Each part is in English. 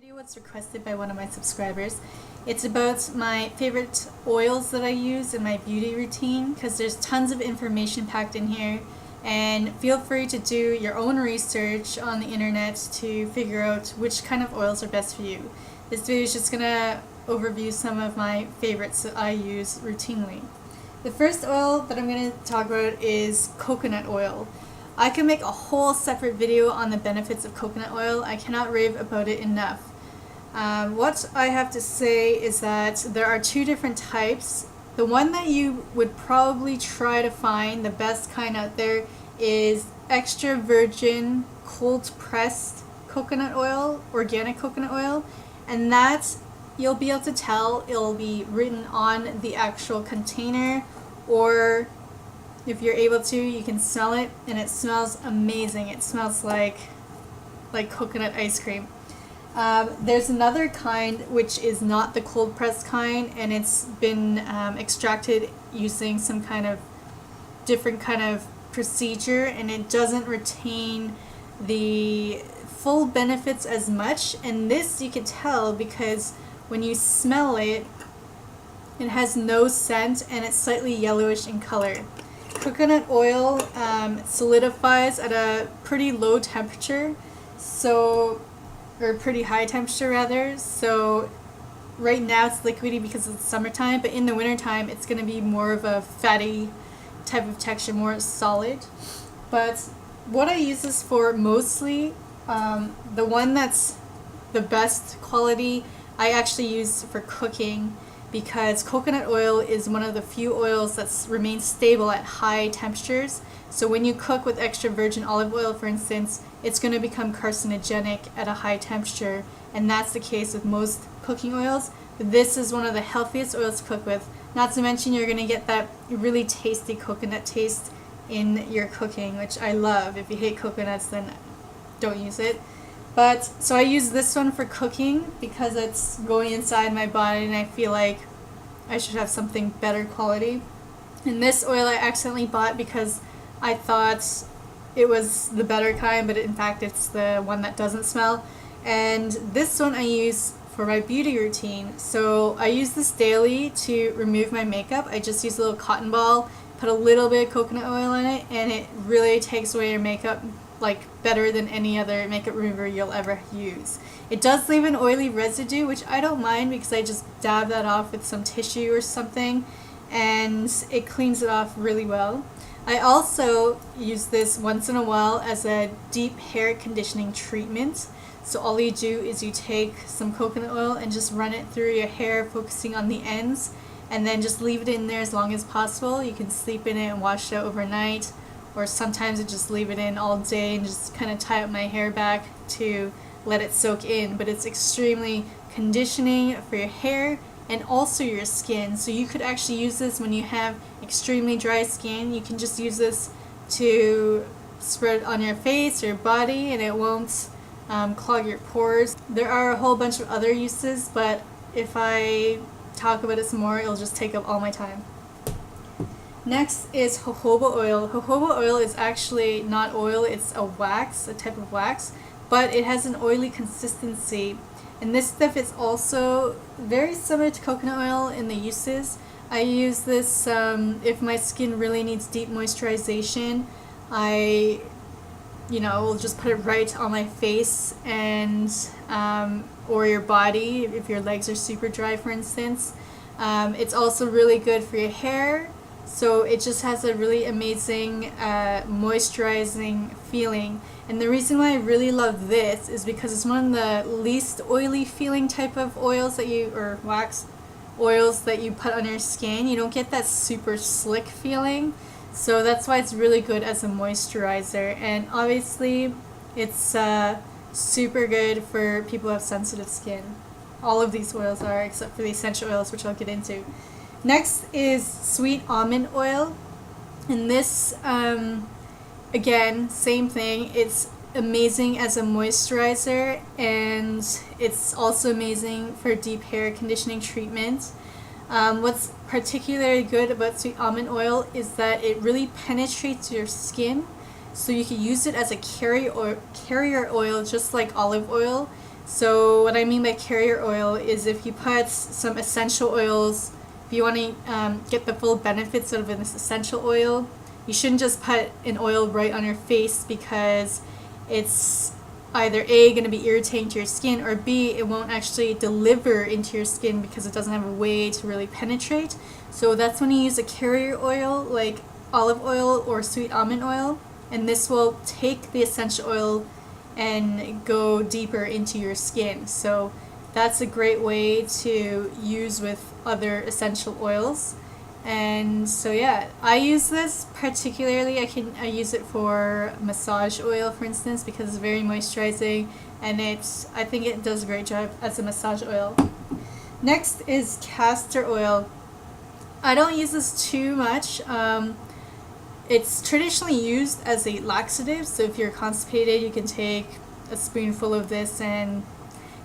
Video was requested by one of my subscribers. It's about my favorite oils that I use in my beauty routine because there's tons of information packed in here, and feel free to do your own research on the internet to figure out which kind of oils are best for you. This video is just gonna overview some of my favorites that I use routinely. The first oil that I'm going to talk about is coconut oil. I can make a whole separate video on the benefits of coconut oil. I cannot rave about it enough. What I have to say is that there are two different types. The one that you would probably try to find, the best kind out there, is extra virgin cold pressed coconut oil, organic coconut oil, and that you'll be able to tell. It'll be written on the actual container, or if you're able to, you can smell it, and it smells amazing. It smells like coconut ice cream. There's another kind which is not the cold pressed kind, and it's been extracted using some kind of different kind of procedure, and it doesn't retain the full benefits as much. And this you can tell because when you smell it, it has no scent and it's slightly yellowish in color. Coconut oil solidifies at a pretty low temperature, or pretty high temperature rather. So right now it's liquidy because it's summertime, but in the wintertime it's going to be more of a fatty type of texture, more solid. But what I use this for mostly, the one that's the best quality, I actually use for cooking, because coconut oil is one of the few oils that remains stable at high temperatures. So when you cook with extra virgin olive oil, for instance, it's going to become carcinogenic at a high temperature, and that's the case with most cooking oils. But this is one of the healthiest oils to cook with. Not to mention you're going to get that really tasty coconut taste in your cooking, which I love. If you hate coconuts, then don't use it. But so I use this one for cooking because it's going inside my body and I feel like I should have something better quality. And this oil I accidentally bought because I thought it was the better kind, but in fact it's the one that doesn't smell. And this one I use for my beauty routine. So I use this daily to remove my makeup. I just use a little cotton ball, put a little bit of coconut oil in it, and it really takes away your makeup like better than any other makeup remover you'll ever use. It does leave an oily residue, which I don't mind because I just dab that off with some tissue or something, and it cleans it off really well. I also use this once in a while as a deep hair conditioning treatment. So all you do is you take some coconut oil and just run it through your hair, focusing on the ends, and then just leave it in there as long as possible. You can sleep in it and wash it out overnight, or sometimes I just leave it in all day and just kind of tie up my hair back to let it soak in. But it's extremely conditioning for your hair and also your skin. So you could actually use this when you have extremely dry skin. You can just use this to spread on your face or your body, and it won't clog your pores. There are a whole bunch of other uses, but if I talk about it some more, it'll just take up all my time. Next is jojoba oil. Jojoba oil is actually not oil, it's a wax, a type of wax, but it has an oily consistency. And this stuff is also very similar to coconut oil in the uses. I use this if my skin really needs deep moisturization. I will just put it right on my face and or your body if your legs are super dry, for instance. It's also really good for your hair. So it just has a really amazing moisturizing feeling. And the reason why I really love this is because it's one of the least oily feeling type of oils or wax oils that you put on your skin. You don't get that super slick feeling. So that's why it's really good as a moisturizer. And obviously it's super good for people who have sensitive skin. All of these oils are, except for the essential oils, which I'll get into. Next is sweet almond oil, and this, again, same thing. It's amazing as a moisturizer, and it's also amazing for deep hair conditioning treatment. What's particularly good about sweet almond oil is that it really penetrates your skin, so you can use it as a carrier oil just like olive oil, So what I mean by carrier oil is if you put some essential oils, if you want to get the full benefits of an essential oil, you shouldn't just put an oil right on your face, because it's either A, going to be irritating to your skin, or B, it won't actually deliver into your skin because it doesn't have a way to really penetrate. So that's when you use a carrier oil like olive oil or sweet almond oil, and this will take the essential oil and go deeper into your skin. So that's a great way to use with other essential oils. And so yeah, I use this particularly, I use it for massage oil, for instance, because it's very moisturizing, and I think it does a great job as a massage oil. Next is castor oil. I don't use this too much. It's traditionally used as a laxative, so if you're constipated, you can take a spoonful of this and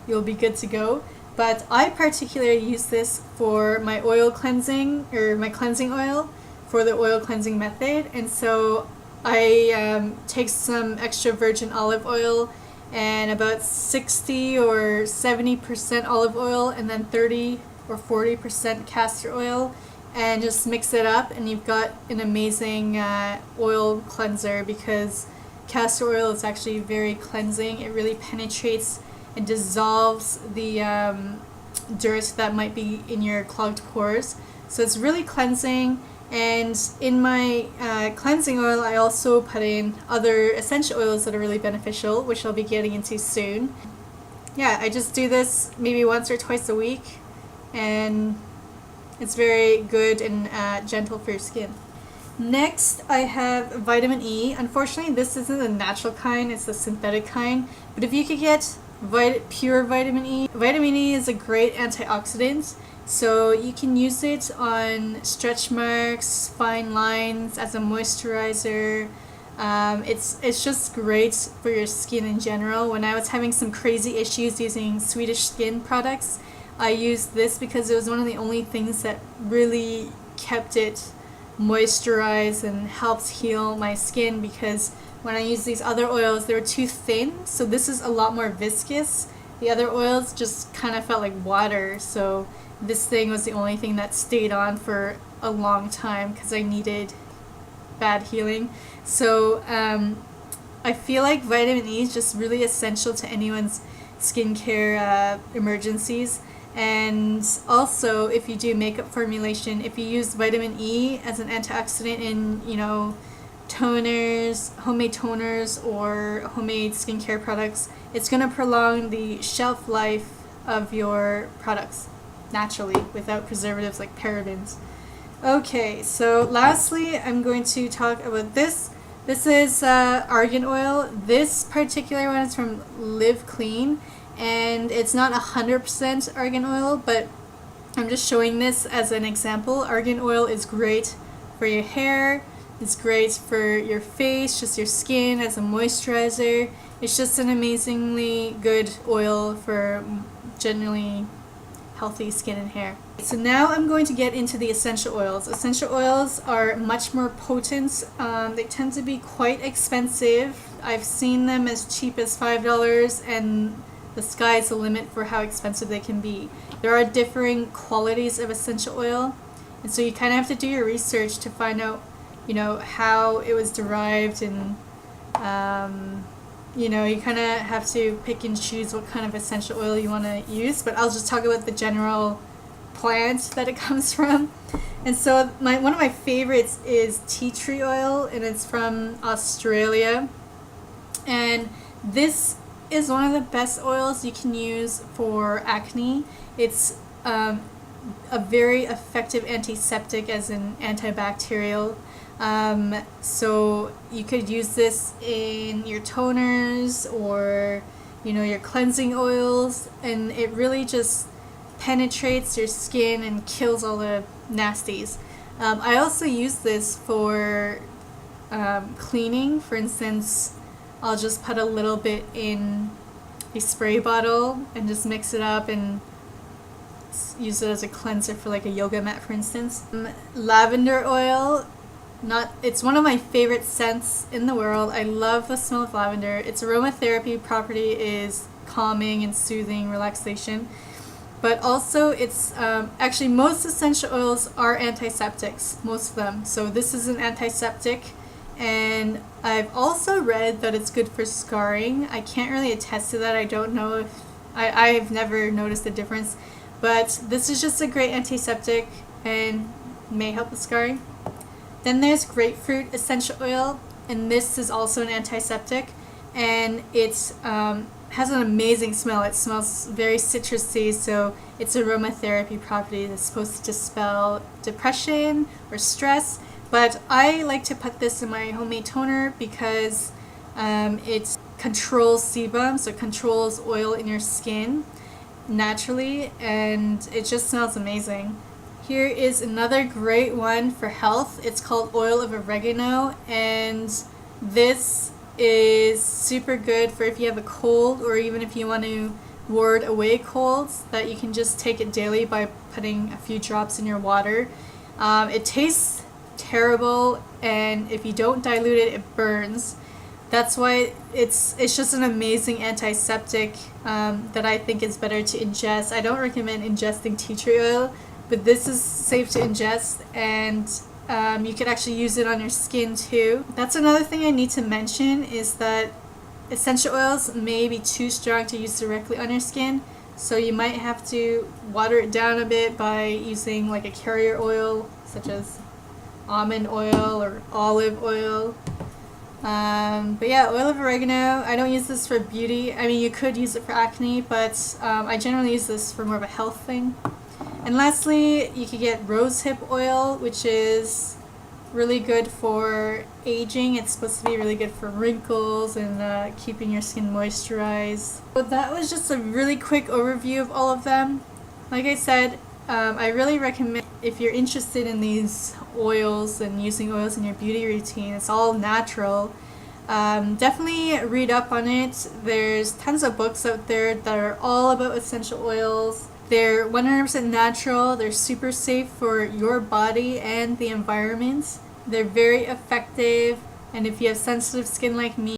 you'll be good to go. But I particularly use this for my oil cleansing, or my cleansing oil for the oil cleansing method. And so I take some extra virgin olive oil and about 60 or 70% olive oil, and then 30 or 40% castor oil, and just mix it up, and you've got an amazing oil cleanser, because castor oil is actually very cleansing. It really penetrates and dissolves the dirt that might be in your clogged pores. So it's really cleansing. And in my cleansing oil, I also put in other essential oils that are really beneficial, which I'll be getting into soon. Yeah, I just do this maybe once or twice a week, and it's very good and gentle for your skin. Next, I have vitamin E. Unfortunately, this isn't the natural kind, it's the synthetic kind. But if you could get pure vitamin E is a great antioxidant. So you can use it on stretch marks, fine lines, as a moisturizer. It's just great for your skin in general. When I was having some crazy issues using Swedish skin products, I used this because it was one of the only things that really kept it moisturized and helped heal my skin, because when I used these other oils, they were too thin. So this is a lot more viscous. The other oils just kind of felt like water. So this thing was the only thing that stayed on for a long time because I needed bad healing. So I feel like vitamin E is just really essential to anyone's skincare emergencies. And also, if you do makeup formulation, if you use vitamin E as an antioxidant in, toners, homemade toners, or homemade skincare products, it's going to prolong the shelf life of your products naturally without preservatives like parabens. Okay, so lastly, I'm going to talk about this. This is Argan Oil. This particular one is from Live Clean, and it's not 100% Argan Oil, but I'm just showing this as an example. Argan Oil is great for your hair. It's great for your face, just your skin as a moisturizer. It's just an amazingly good oil for generally healthy skin and hair. So now I'm going to get into the essential oils. Essential oils are much more potent. They tend to be quite expensive. I've seen them as cheap as $5, and the sky's the limit for how expensive they can be. There are differing qualities of essential oil, and so you kind of have to do your research to find out how it was derived, and you kind of have to pick and choose what kind of essential oil you want to use. But I'll just talk about the general plant that it comes from. And so one of my favorites is tea tree oil, and it's from Australia. And this is one of the best oils you can use for acne. It's a very effective antiseptic as an antibacterial. So you could use this in your toners or your cleansing oils, and it really just penetrates your skin and kills all the nasties. I also use this for cleaning. For instance, I'll just put a little bit in a spray bottle and just mix it up and use it as a cleanser for like a yoga mat, for instance. Lavender oil. It's one of my favorite scents in the world. I love the smell of lavender. Its aromatherapy property is calming and soothing relaxation. But also it's actually most essential oils are antiseptics, most of them. So this is an antiseptic, and I've also read that it's good for scarring. I can't really attest to that. I don't know if I've never noticed the difference, but this is just a great antiseptic and may help with scarring. Then there's Grapefruit Essential Oil, and this is also an antiseptic, and it's has an amazing smell. It smells very citrusy, so its aromatherapy property is supposed to dispel depression or stress. But I like to put this in my homemade toner because it controls sebum, so it controls oil in your skin naturally, and it just smells amazing. Here is another great one for health. It's called Oil of Oregano, and this is super good for if you have a cold or even if you want to ward away colds, that you can just take it daily by putting a few drops in your water. It tastes terrible, and if you don't dilute it, it burns. That's why it's just an amazing antiseptic that I think is better to ingest. I don't recommend ingesting tea tree oil, but this is safe to ingest, and you could actually use it on your skin too. That's another thing I need to mention, is that essential oils may be too strong to use directly on your skin, so you might have to water it down a bit by using like a carrier oil such as almond oil or olive oil. But yeah, oil of oregano, I don't use this for beauty. I mean, you could use it for acne, but I generally use this for more of a health thing. And lastly, you could get rosehip oil, which is really good for aging. It's supposed to be really good for wrinkles and keeping your skin moisturized. But that was just a really quick overview of all of them. Like I said, I really recommend, if you're interested in these oils and using oils in your beauty routine, it's all natural. Definitely read up on it. There's tons of books out there that are all about essential oils. They're 100% natural, they're super safe for your body and the environment. They're very effective, and if you have sensitive skin like me,